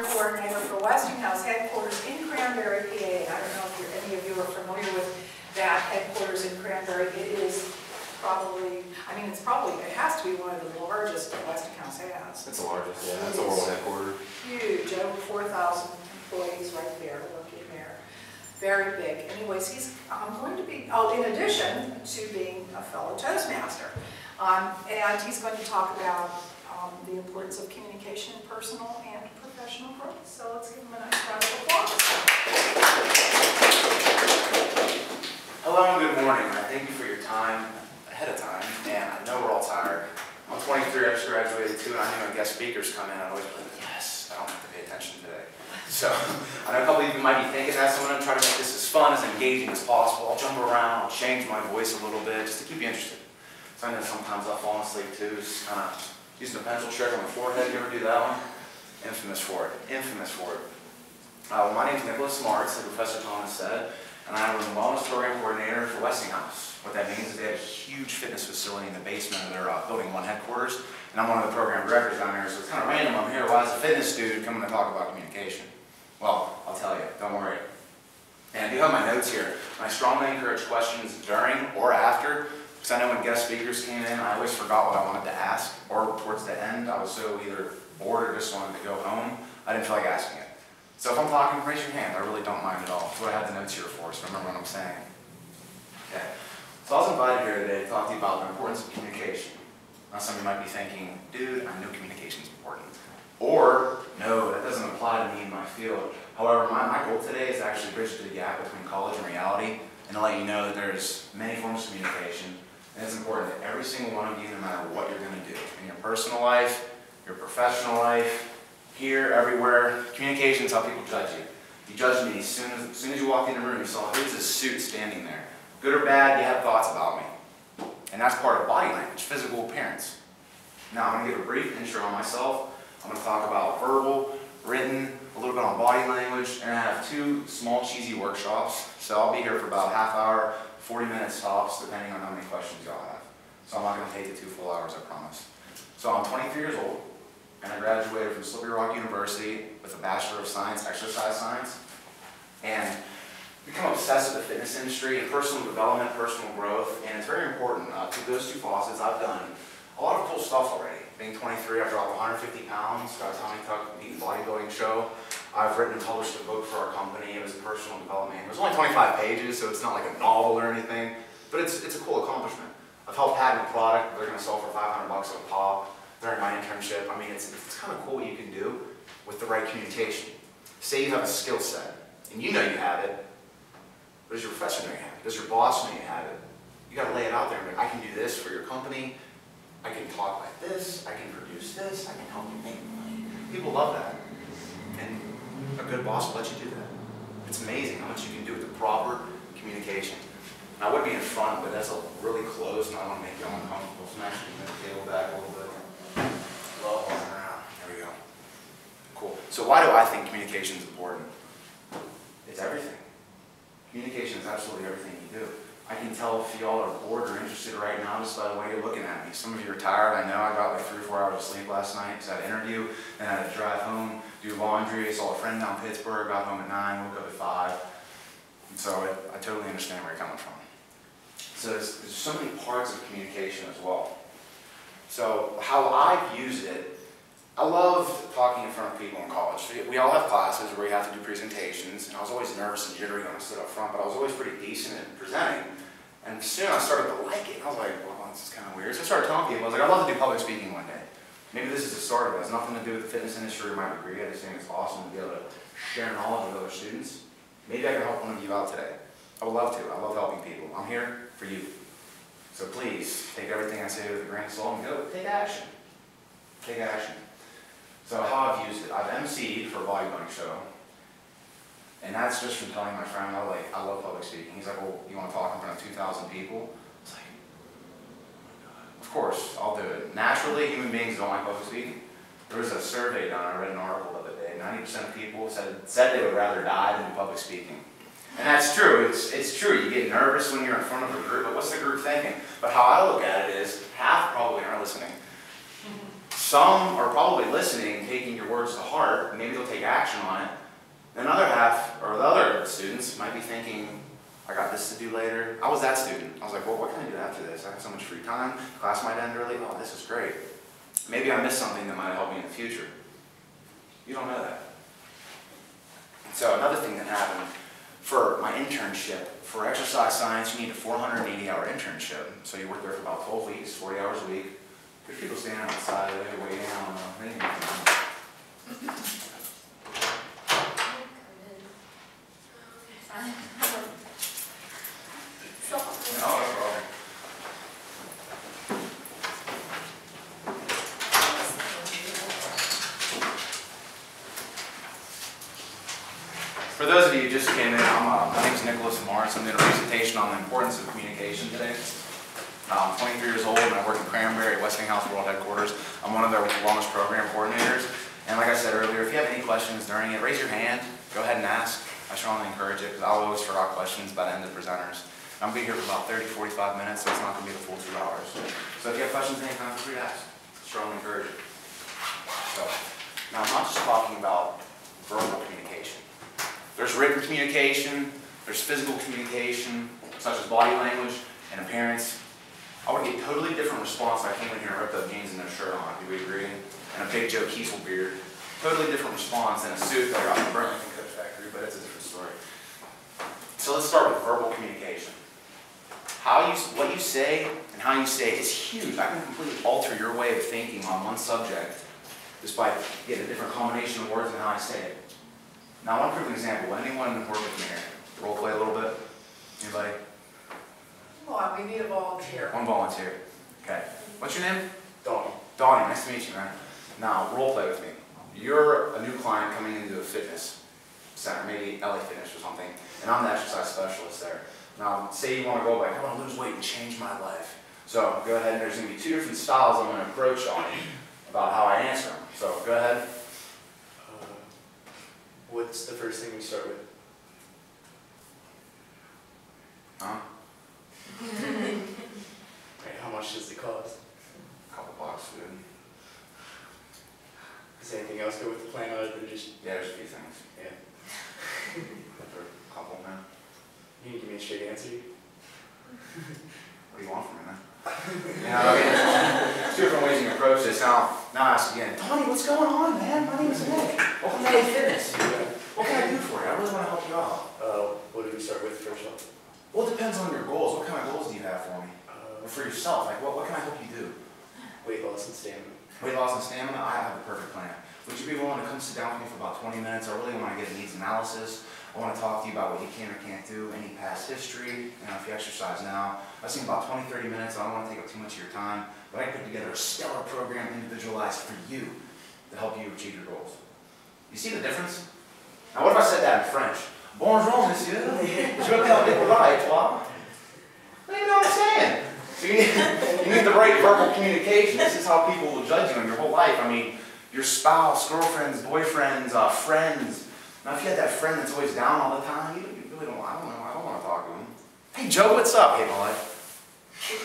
Coordinator for Westinghouse headquarters in Cranberry, PA. I don't know if any of you are familiar with that headquarters in Cranberry. It is probably, it has to be one of the largest that Westinghouse has. It's the largest, yeah. It's a world headquarters. Huge, over 4,000 employees right there working there. Very big. Anyways, he's going to be, in addition to being a fellow Toastmaster, and he's going to talk about the importance of communication in personal and professional growth. So let's give him a nice round of applause. Hello and good morning. I thank you for your time ahead of time, and I know we're all tired. I'm 23, I just graduated too, and I knew when guest speakers come in, I'd always be like, yes, I don't have to pay attention today. So I know a couple of you might be thinking that, so I'm going to try to make this as fun, as engaging as possible. I'll jump around, I'll change my voice a little bit, just to keep you interested. So I know sometimes I'll fall asleep too, just kind of using a pencil trick on my forehead. You ever do that one? Infamous for it. Infamous for it. Well, my name is Marts, like Professor Thomas said, and I'm the Wellness Program Coordinator for Westinghouse. What that means is they have a huge fitness facility in the basement of their Building 1 headquarters, and I'm one of the program directors down here, so it's kind of random I'm here. Why is a fitness dude coming to talk about communication? Well, I'll tell you, don't worry. And I do have my notes here, and I strongly encourage questions during or after, because I know when guest speakers came in, I always forgot what I wanted to ask, or towards the end, I was so either bored or just wanted to go home, I didn't feel like asking it. So if I'm talking, raise your hand. I really don't mind at all. That's what I have the notes here for, so remember what I'm saying. Okay. So I was invited here today to talk to you about the importance of communication. Now some of you might be thinking, dude, I know communication is important. Or, no, that doesn't apply to me in my field. However, my goal today is to actually bridge the gap between college and reality, and to let you know that there's many forms of communication, and it's important that every single one of you, no matter what you're going to do, in your personal life, your professional life, here, everywhere, communication is how people judge you. You judged me as soon as you walked in the room, you saw who's this suit standing there. Good or bad, you have thoughts about me. And that's part of body language, physical appearance. Now, I'm going to give a brief intro on myself. I'm going to talk about verbal, written, a little bit on body language, and I have 2 small cheesy workshops. So I'll be here for about a half hour, 40 minutes tops, depending on how many questions y'all have. So I'm not going to take the 2 full hours, I promise. So I'm 23 years old, and I graduated from Slippery Rock University with a Bachelor of Science, Exercise Science, and become obsessed with the fitness industry and personal development, personal growth, and it's very important. Through those 2 faucets, I've done a lot of cool stuff already. Being 23, I've dropped 150 pounds, got a Tommy Tuck Beat Bodybuilding show. I've written and published a book for our company. It was a personal development. It was only 25 pages, so it's not like a novel or anything, but it's a cool accomplishment. I've helped patent a product they're going to sell for $500 a pop during my internship. I mean, it's kind of cool what you can do with the right communication. Say you have a skill set, and you know you have it, but does your professor know you have it? Does your boss know you have it? You got to lay it out there and be like, I can do this for your company. I can talk like this. I can produce this. I can help you make money. People love that. And a good boss will let you do that. It's amazing how much you can do with the proper communication. Now, I would be in front, but that's really close, and I don't want to make you uncomfortable. So I'm actually going to table back a little bit. Love walking around. There we go. Cool. So why do I think communication is important? It's everything. Communication is absolutely everything you do. I can tell if y'all are bored or interested right now just by the way you're looking at me. Some of you are tired. I know I got like 3 or 4 hours of sleep last night because I had an interview, then I had to drive home, do laundry. I saw a friend down Pittsburgh, got home at 9, woke up at 5. And so I totally understand where you're coming from. So there's so many parts of communication as well. So how I've used it, I love talking in front of people in college. We all have classes where we have to do presentations, and I was always nervous and jittery when I stood up front, but I was always pretty decent at presenting. And soon I started to like it. I was like, well, this is kind of weird. So I started telling people, I was like, I'd love to do public speaking one day. Maybe this is the start of it. It has nothing to do with the fitness industry or my degree. I just think it's awesome to be able to share knowledge with other students. Maybe I can help one of you out today. I would love to. I love helping people. I'm here for you. So please, take everything I say with a grain of salt and go take action. Take action. So how I've used it, I've emceed for a bodybuilding show, and that's just from telling my friend, I love public speaking. He's like, well, you want to talk in front of 2,000 people? It's like, oh my God. Of course, I'll do it. Naturally, human beings don't like public speaking. There was a survey done, I read an article the other day, 90% of people said they would rather die than do public speaking. And that's true, it's true. You get nervous when you're in front of a group, but what's the group thinking? But how I look at it is, half probably aren't listening. Some are probably listening, taking your words to heart, and maybe they'll take action on it. Then another half, or the other students, might be thinking, I got this to do later. I was that student. I was like, well, what can I do after this? I have so much free time. Class might end early. Oh, this is great. Maybe I missed something that might help me in the future. You don't know that. So another thing that happened for my internship, for exercise science, you need a 480-hour internship. So you work there for about 12 weeks, 40 hours a week. There's people standing outside, they're waiting, I don't know. They didn't even come. For those of you who just came in, my name is Marts. I'm doing a presentation on the importance of communication today. I'm 23 years old and I work in Cranberry, Westinghouse World Headquarters. I'm one of their wellness program coordinators. And like I said earlier, if you have any questions during it, raise your hand. Go ahead and ask. I strongly encourage it because I'll always forget questions by the end of the presenters. I'm going to be here for about 30, 45 minutes, so it's not going to be the full 2 hours. So if you have questions anytime, feel free to ask. Strongly encourage it. So, now I'm not just talking about verbal communication. There's written communication, there's physical communication, such as body language and appearance. I would get a totally different response if I came in here and ripped up jeans and no shirt on, do we agree? And a big Joe Kiesel beard. Totally different response than a suit that I got from Burlington Coat Factory, but it's a different story. So let's start with verbal communication. What you say and how you say it is huge. I can completely alter your way of thinking on one subject just by getting a different combination of words and how I say it. Now, I want to prove an example. Will anyone work with me here? Role play a little bit? Anybody? Come on, we need a volunteer. One volunteer. Okay. What's your name? Donnie. Donnie, nice to meet you, man. Now, role play with me. You're a new client coming into a fitness center, maybe LA Fitness or something, and I'm the exercise specialist there. Now, say you want to go like, I want to lose weight and change my life. So go ahead, and there's going to be 2 different styles I'm going to approach on about how I answer them. So go ahead. What's the first thing we start with? Huh? Right, how much does it cost? A couple bucks, dude. Does anything else go with the plan other than just... Yeah, there's a few things. Yeah. A couple, man. You can give me a straight answer? What do you want from me, man? You know, I mean, there's 2 different ways you can approach this. Now I ask again, Tony, what's going on, man? My name is Nick. Welcome to LA Fitness. What can I do for you? I really want to help you out. What do we start with first off? Well, it depends on your goals. What kind of goals do you have for me? Or for yourself? Like, what can I help you do? Weight loss and stamina. Weight loss and stamina? I have the perfect plan. Would you be willing to come sit down with me for about 20 minutes? I really want to get a needs analysis. I want to talk to you about what you can or can't do, any past history, if you exercise now. I've seen about 20, 30 minutes. I don't want to take up too much of your time, but I can put together a stellar program individualized for you to help you achieve your goals. You see the difference? Now, what if I said that in French? Bonjour, monsieur. Je m'appelle Nicolas, et toi? What do you know what I'm saying? So you need the right verbal communication. This is how people will judge you in your whole life. I mean, your spouse, girlfriends, boyfriends, friends. Now, if you had that friend that's always down all the time, you really don't, I don't want to talk to him. Hey, Joe, what's up? Hey, boy.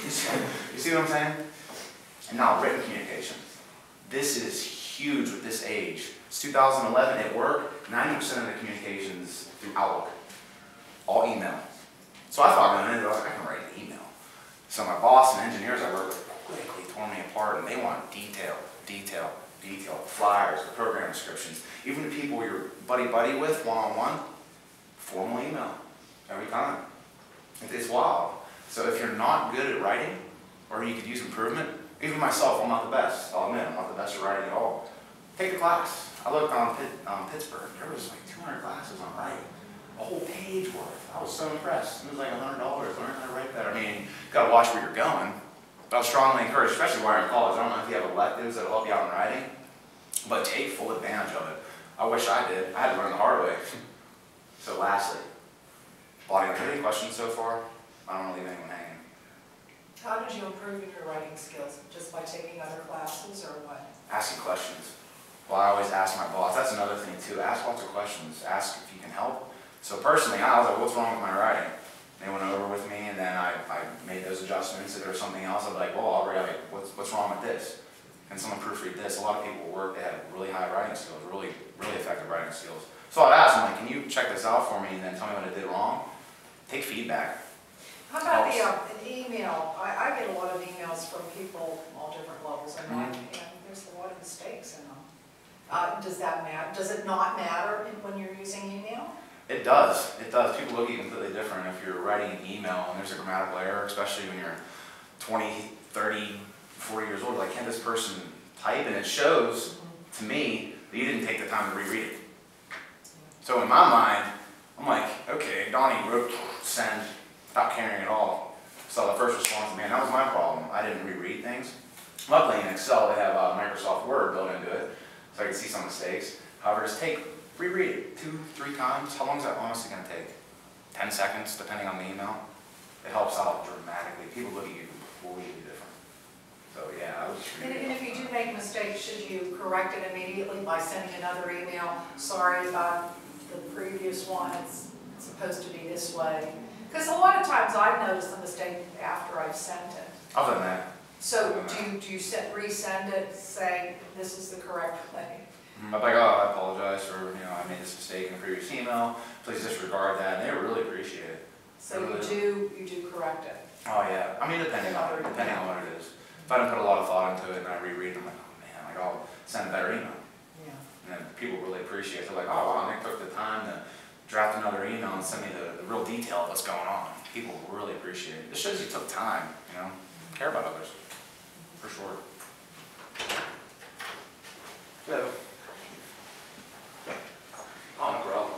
You see what I'm saying? And now, written communication. This is huge with this age. It's 2011 at work, 90% of the communications through Outlook. All email. So I thought going into it, I can write an email. So my boss and engineers I work with quickly tore me apart, and they want detail, flyers, program descriptions. Even the people you're buddy with, one-on-one, formal email every time. It's wild. So if you're not good at writing, or you could use improvement, even myself, I'm not the best. I'll admit, I'm not the best at writing at all. Take a class. I looked on Pittsburgh. There was like 200 classes on writing. A whole page worth. I was so impressed. It was like $100. Learn how to write that. I mean, you gotta watch where you're going. But I would strongly encourage, especially while you're in college, I don't know if you have electives that'll help you out in writing, but take full advantage of it. I wish I did. I had to learn the hard way. So lastly, Bonnie, any questions so far? I don't want to leave anyone hanging. How did you improve in your writing skills? Just by taking other classes or what? Asking questions. Well, I always ask my boss. That's another thing too. Ask lots of questions. Ask if you can help. So personally, I was like, what's wrong with my writing? They went over with me, and then I made those adjustments. If there was something else, I'd be like, well, Aubrey, what's wrong with this? Can someone proofread this? A lot of people at work, they have really high writing skills, really effective writing skills. So I'd ask them, like, can you check this out for me and then tell me what I did wrong? Take feedback. How about an email? I get a lot of emails from people all different levels in life, and there's a lot of mistakes in them. Does that matter? Does it not matter when you're using email? It does. It does. People look at you completely different if you're writing an email and there's a grammatical error, especially when you're 20, 30, 40 years old. Like, can this person type? And it shows to me that you didn't take the time to reread it. So in my mind, I'm like, okay, Donnie wrote, send, stop caring at all. So the first response, man, that was my problem. I didn't reread things. Luckily in Excel, they have Microsoft Word built into it, so I can see some mistakes. However, just reread it 2, 3 times. How long is that honestly going to take? 10 seconds, depending on the email. It helps out dramatically. People look at you completely different. So yeah, I would just read it. And if you do make mistakes, should you correct it immediately by sending another email? Sorry about the previous one, it's supposed to be this way. Because a lot of times I've noticed the mistake after I've sent it. I've done that. So do you resend it, say this is the correct way? I'm like, oh, I apologize for, I made this mistake in the previous email. Please disregard that. And they really appreciate it. So you do correct it? Oh yeah. I mean, depending on what it is. If I don't put a lot of thought into it and I reread it, I'm like, oh man, like I'll send a better email. Yeah. And then people really appreciate it. They're like, oh wow, Nick took the time to draft another email and send me the real detail of what's going on. People really appreciate it. It shows you took time, care about others. For sure. So, oh, no problem.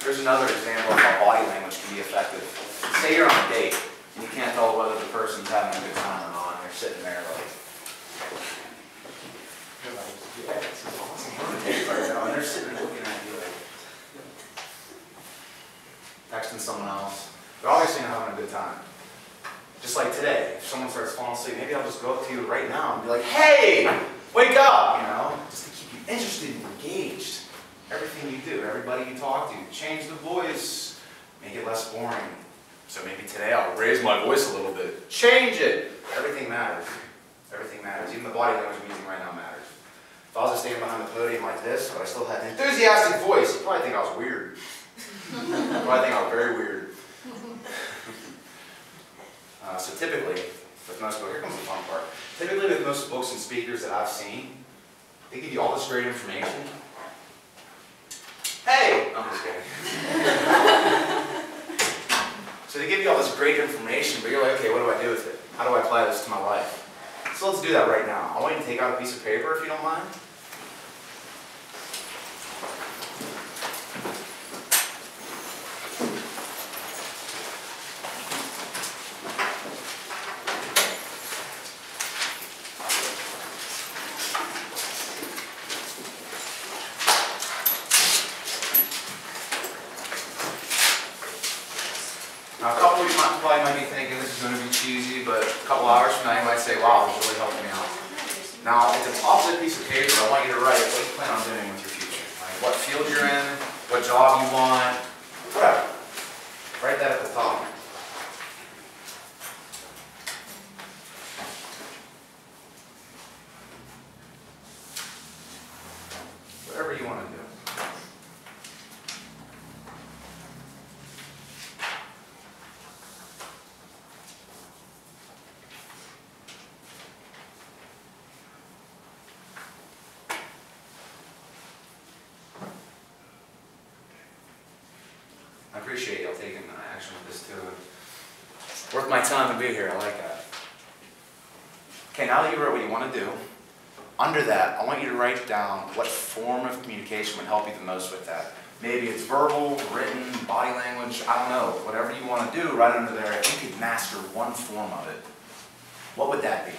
Here's another example of how body language can be effective. Say you're on a date and you can't tell whether the person's having a good time or not. They're sitting there like, yeah, this is awesome. We're on a date right now, and they're sitting there looking at you like, texting someone else. They're obviously not having a good time. Just like today, if someone starts falling asleep, maybe I'll just go up to you right now and be like, hey, wake up, just to keep you interested and engaged. Everything you do, everybody you talk to, change the voice, make it less boring. So maybe today I'll raise my voice a little bit. Change it. Everything matters. Everything matters. Even the body language I'm using right now matters. If I was just standing behind the podium like this, but I still had an enthusiastic voice, you'd probably think I was weird. You'd probably think I was very weird. So typically, with most books, here comes the fun part. Typically with most books and speakers that I've seen, they give you all this great information. Hey! I'm just kidding. So they give you all this great information, but you're like, okay, what do I do with it? How do I apply this to my life? So let's do that right now. I want you to take out a piece of paper if you don't mind. Now, a couple of you probably might be thinking this is going to be cheesy, but a couple hours from now you might say, wow, this really helped me out. Now, at the top of the piece of paper, I want you to write what you plan on doing with your future. Like what field you're in, what job you want, whatever. Write that at the top. Whatever you want to do. I appreciate y'all taking action with this too. Worth my time to be here, I like that. Okay, now that you wrote what you want to do, under that, I want you to write down what form of communication would help you the most with that. Maybe it's verbal, written, body language, I don't know. Whatever you want to do, right under there, if you could master one form of it, what would that be?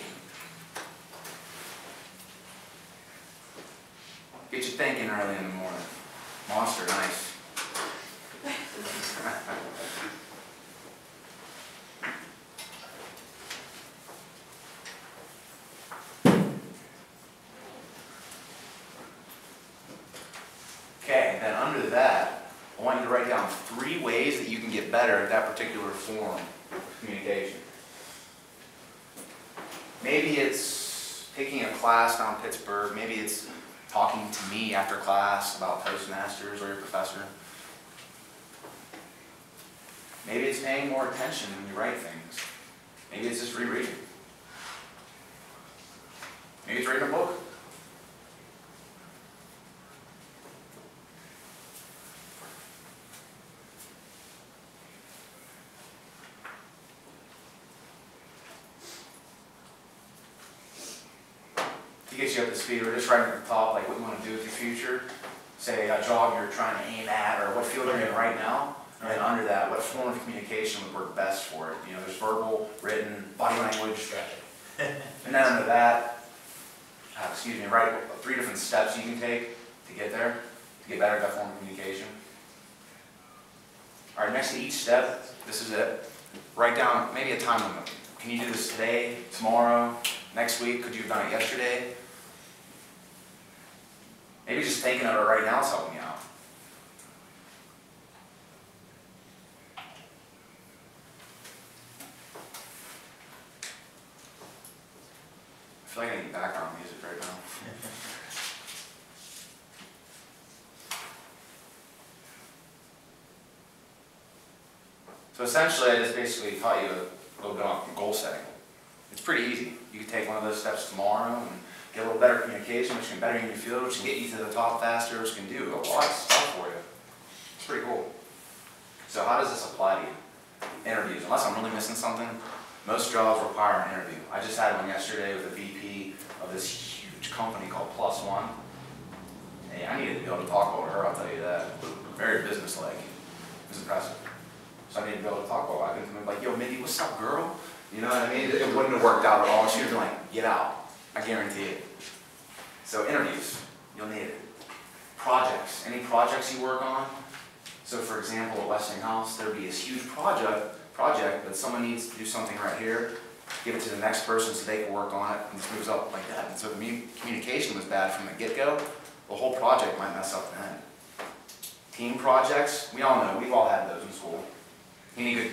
Get you thinking early in the morning. Monster, nice. Okay, then under that, I want you to to write down 3 ways that you can get better at that particular form of communication. Maybe it's taking a class down in Pittsburgh. Maybe it's talking to me after class about Toastmasters or your professor. Maybe it's paying more attention when you write things. Maybe it's just rereading. Maybe it's reading a book. To get you up to speed, we're just writing at the top like what you want to do with your future. Say a job you're trying to aim at, or what field you're in right now. And then under that, what form of communication would work best for it? You know, there's verbal, written, body language. And then under that, write 3 different steps you can take to get there, to get better at that form of communication. All right, next to each step, this is it. Write down maybe a time limit. Can you do this today, tomorrow, next week? Could you have done it yesterday? Maybe just thinking of it right now is helping you out. I feel like I need background music right now. So essentially, I just basically taught you a little bit on goal setting. It's pretty easy. You can take one of those steps tomorrow and get a little better communication, which can better your field, which can get you to the top faster, which can do a lot of stuff for you. It's pretty cool. So how does this apply to you? Interviews. Unless I'm really missing something, most jobs require an interview. I just had one yesterday with a VP of this huge company called Plus One. Hey, I needed to be able to talk about her, I'll tell you that. Very business-like. It was impressive. So I needed to be able to talk about it. I couldn't come in like, yo, Mindy, what's up, girl? You know what I mean? It wouldn't have worked out at all. She would have been like, get out. I guarantee it. So interviews, you'll need it. Projects, any projects you work on. So for example, at Westinghouse, there'd be this huge project, but someone needs to do something right here, give it to the next person so they can work on it, and this moves up like that. And so if the communication was bad from the get-go, the whole project might mess up then. Team projects, we all know, we've all had those in school. You need good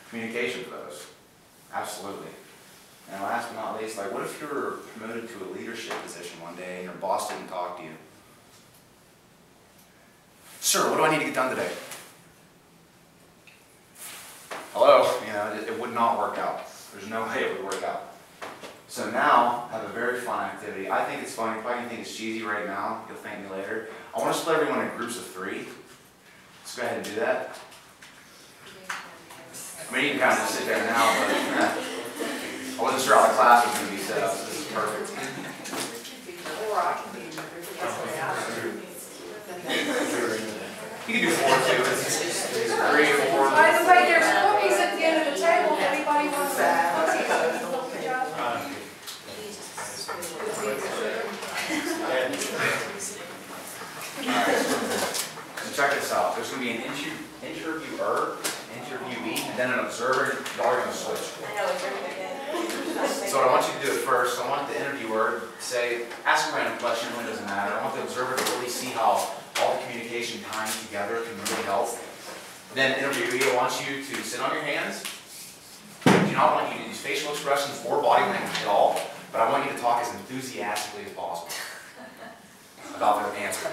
communication for those. Absolutely. And last but not least, like what if you were promoted to a leadership position one day and your boss didn't talk to you? Sir, what do I need to get done today? Hello? You know, it would not work out. There's no way it would work out. So now, I have a very fun activity. I think it's fun. You probably think it's cheesy right now. You'll thank me later. I want to split everyone in groups of 3. Let's go ahead and do that. I mean, you can kind of just sit there now, but I wasn't sure how the class was going to be set up, so this is perfect. You can do 4 too. It's 3 or 4. By the way, there's cookies at the end of the table if anybody wants that. So check this out. There's going to be an interviewer, interviewee, and then an observer. Y'all are going to switch. So what I want you to do at first, I want the interviewer to say, ask a random question, it doesn't matter. I want the observer to really see how all the communication tying together can really help. Then interviewee, I want you to sit on your hands. I do not want you to use facial expressions or body language at all, but I want you to talk as enthusiastically as possible about their answer.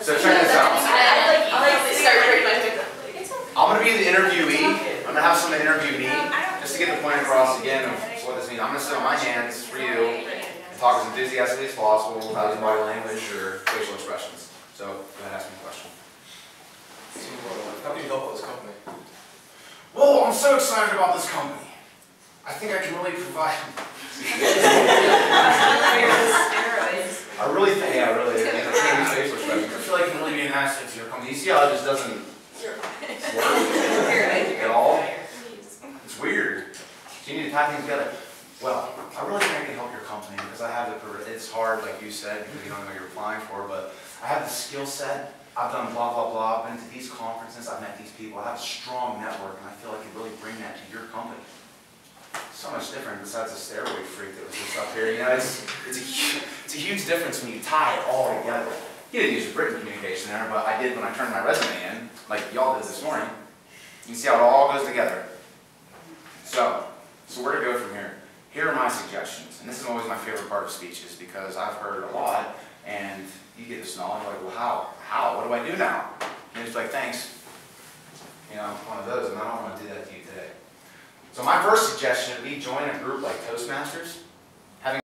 So check this out. I'm going to be the interviewee. I'm going to have someone interview me, just to get the point across again of what this means. I'm going to sit on my hands for you, and talk as enthusiastically as possible without using body language or facial expressions. So go ahead and ask me a question. How do you help this company? Well, I'm so excited about this company. I think I can really provide. I really think, yeah, really, I can't use facial expressions. I feel like it can really be an asset to your company. You see how it just doesn't work at all? It's weird. So you need to tie things together. Well, I really think I can help your company because I have the, it's hard, like you said, because you don't know what you're applying for, but I have the skill set. I've done blah, blah, blah. I've been to these conferences. I've met these people. I have a strong network, and I feel like I can really bring that to your company. So much different besides the steroid freak that was just up here. You know, it's a huge difference when you tie it all together. You didn't use your written communication there, but I did when I turned my resume in, like y'all did this morning. You can see how it all goes together. So where to go from here? Here are my suggestions, and this is always my favorite part of speeches because I've heard a lot, and you get this knowledge, like, well, how? What do I do now? And it's like, thanks. You know, one of those, and I don't want to do that to you today. So my first suggestion would be join a group like Toastmasters.